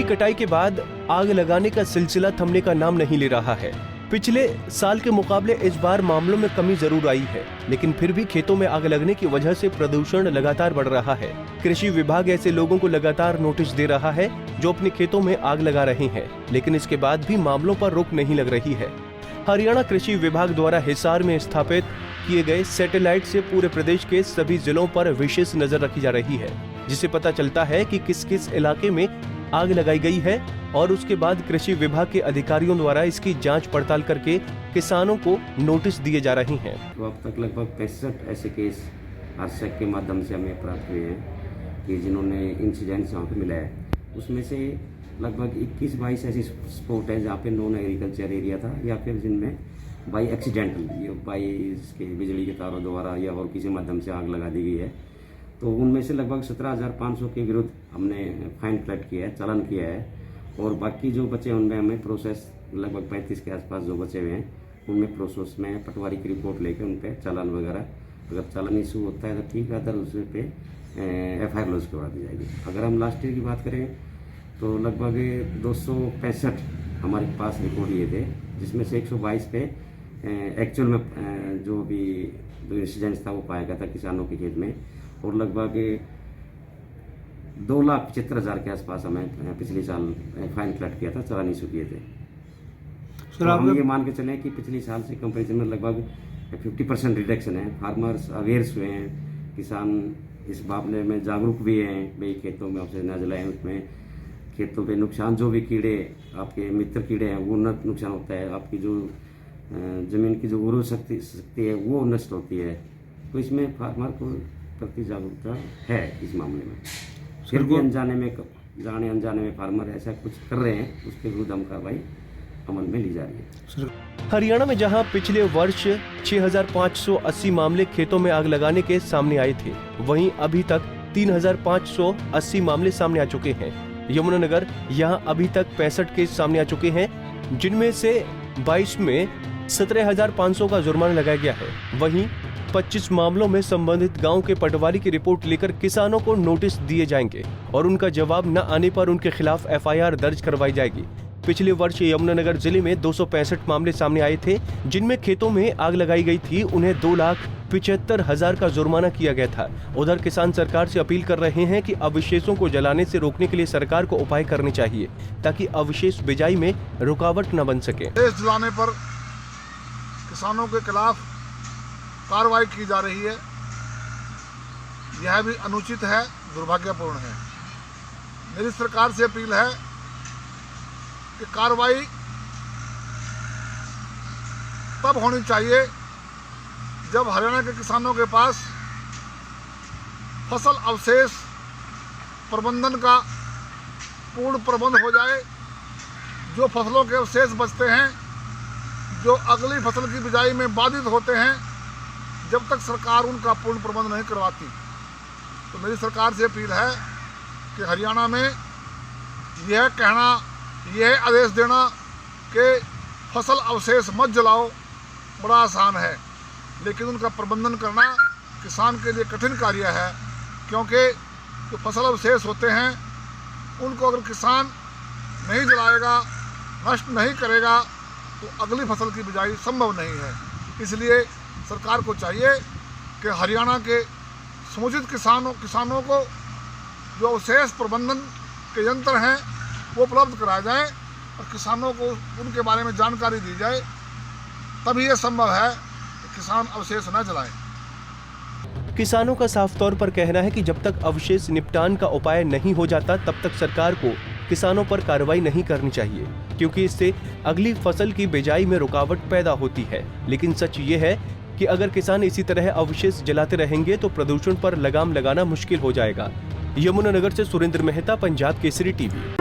कटाई के बाद आग लगाने का सिलसिला थमने का नाम नहीं ले रहा है। पिछले साल के मुकाबले इस बार मामलों में कमी जरूर आई है, लेकिन फिर भी खेतों में आग लगने की वजह से प्रदूषण लगातार बढ़ रहा है। कृषि विभाग ऐसे लोगों को लगातार नोटिस दे रहा है जो अपने खेतों में आग लगा रहे हैं, लेकिन इसके बाद भी मामलों पर रोक नहीं लग रही है। हरियाणा कृषि विभाग द्वारा हिसार में स्थापित किए गए सैटेलाइट से पूरे प्रदेश के सभी जिलों पर विशेष नजर रखी जा रही है, जिससे पता चलता है कि किस किस इलाके में आग लगाई गई है और उसके बाद कृषि विभाग के अधिकारियों द्वारा इसकी जांच पड़ताल करके किसानों को नोटिस दिए जा रहे हैं। तो अब तक लगभग 65 ऐसे केस आरसेक के माध्यम से हमें प्राप्त हुए हैं कि जिन्होंने इंसिडेंट्स यहाँ पे मिला है। उसमें से लगभग 21-22 ऐसी स्पॉट है जहाँ पे नॉन एग्रीकल्चर एरिया था या फिर जिनमें बाई एक्सीडेंटल बाई इसके बिजली के तारों द्वारा या और किसी माध्यम से आग लगा दी गई है। तो उनमें से लगभग 17,500 के विरुद्ध हमने फाइन कलेक्ट किया है, चालान किया है। और बाकी जो बचे उनमें हमें प्रोसेस लगभग 35 के आसपास जो बचे हुए हैं उनमें प्रोसेस में पटवारी की रिपोर्ट लेके उन पर चालान वगैरह, अगर चालान इशू होता है तो ठीक है, अदर उस पर FIR लॉन्च करवा दी जाएगी। अगर हम लास्ट ईयर की बात करें तो लगभग 265 हमारे पास रिकॉर्ड लिए थे, जिसमें से 122 पे एक्चुअल में जो भी इंसिडेंट्स था वो पाया गया था किसानों के खेत में। और लगभग 2,75,000 के आसपास हमें पिछले साल फाइन कलेक्ट किया था, चालान इशू किए थे। तो हम ये मान के चले कि पिछले साल से कंपेरिजन में लगभग 50% रिडक्शन है। फार्मर्स अवेयर्स हुए हैं, किसान इस मामले में जागरूक भी हैं भाई खेतों में आपसे न जलाएं, उसमें खेतों पे नुकसान जो भी कीड़े आपके मित्र कीड़े हैं वो नुकसान होता है, आपकी जो जमीन की जो उर्वरक शक्ति है वो नष्ट होती है। तो इसमें फार्मर को प्रति जागरूकता है इस मामले में। फिर भी अनजाने में फार्मर ऐसा कुछ कर रहे हैं, उसके विरुद्ध हम कार्रवाई अमल में ली जा रही है। हरियाणा में जहां पिछले वर्ष 6,580 मामले खेतों में आग लगाने के सामने आए थे, वहीं अभी तक 3,580 मामले सामने आ चुके हैं। यमुनानगर यहां अभी तक 65 केस सामने आ चुके हैं, जिनमें से 22 में 17,500 का जुर्माना लगाया गया है। वहीं 25 मामलों में संबंधित गांव के पटवारी की रिपोर्ट लेकर किसानों को नोटिस दिए जाएंगे और उनका जवाब न आने पर उनके खिलाफ FIR दर्ज करवाई जाएगी। पिछले वर्ष यमुनानगर जिले में 265 मामले सामने आए थे, जिनमें खेतों में आग लगाई गई थी। उन्हें 2,75,000 का जुर्माना किया गया था। उधर किसान सरकार से अपील कर रहे हैं कि अवशेषों को जलाने से रोकने के लिए सरकार को उपाय करने चाहिए, ताकि अवशेष बिजाई में रुकावट न बन सके। जलाने पर किसानों के खिलाफ कार्रवाई की जा रही है, यह भी अनुचित है, दुर्भाग्यपूर्ण है। मेरी सरकार से अपील है कि कार्रवाई तब होनी चाहिए जब हरियाणा के किसानों के पास फसल अवशेष प्रबंधन का पूर्ण प्रबंध हो जाए। जो फसलों के अवशेष बचते हैं, जो अगली फसल की बिजाई में बाधित होते हैं, जब तक सरकार उनका पूर्ण प्रबंध नहीं करवाती। तो मेरी सरकार से अपील है कि हरियाणा में यह आदेश देना कि फसल अवशेष मत जलाओ बड़ा आसान है, लेकिन उनका प्रबंधन करना किसान के लिए कठिन कार्य है, क्योंकि जो फसल अवशेष होते हैं उनको अगर किसान नहीं जलाएगा, नष्ट नहीं करेगा, तो अगली फसल की बिजाई संभव नहीं है। इसलिए सरकार को चाहिए कि हरियाणा के समुचित किसानों को जो अवशेष प्रबंधन के यंत्र हैं वो उपलब्ध कराए जाएं और किसानों को उनके बारे में जानकारी दी जाए, तभी यह संभव है कि किसान अवशेष न जलाएं। किसानों का साफ तौर पर कहना है कि जब तक अवशेष निपटान का उपाय नहीं हो जाता, तब तक सरकार को किसानों पर कार्रवाई नहीं करनी चाहिए, क्योंकि इससे अगली फसल की बिजाई में रुकावट पैदा होती है। लेकिन सच ये है कि अगर किसान इसी तरह अवशेष जलाते रहेंगे तो प्रदूषण पर लगाम लगाना मुश्किल हो जाएगा। यमुनानगर से सुरेंद्र मेहता, पंजाब केसरी टीवी।